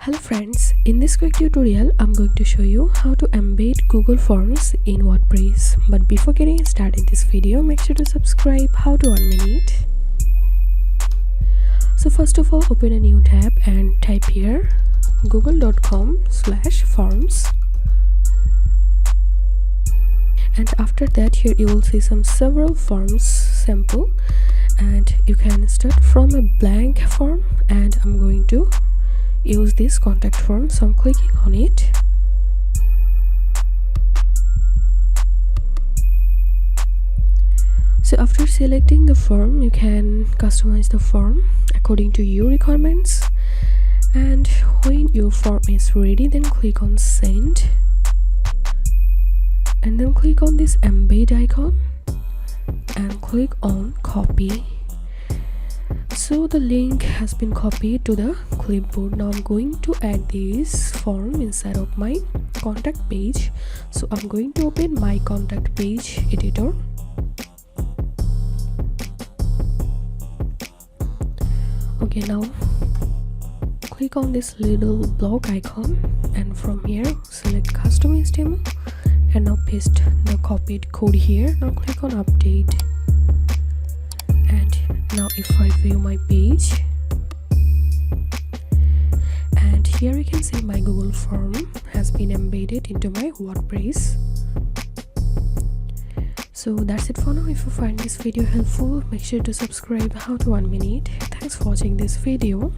Hello friends, in this quick tutorial I'm going to show you how to embed Google Forms in WordPress. But before getting started this video, make sure to subscribe. How to 1 minute. So first of all, open a new tab and type here google.com/forms, and after that here you will see several forms sample, and you can start from a blank form, and I'm going to use this contact form, so I'm clicking on it. So after selecting the form, you can customize the form according to your requirements, and when your form is ready, then click on send, and then click on this embed icon and click on copy. So the link has been copied to the clipboard. Now I'm going to add this form inside of my contact page, so I'm going to open my contact page editor. Okay, now click on this little block icon, and from here select custom HTML, and now paste the copied code here. Now click on update, and now if I view my page, and here you can see my Google form has been embedded into my WordPress. So that's it for now. If you find this video helpful, make sure to subscribe. How to 1 minute. Thanks for watching this video.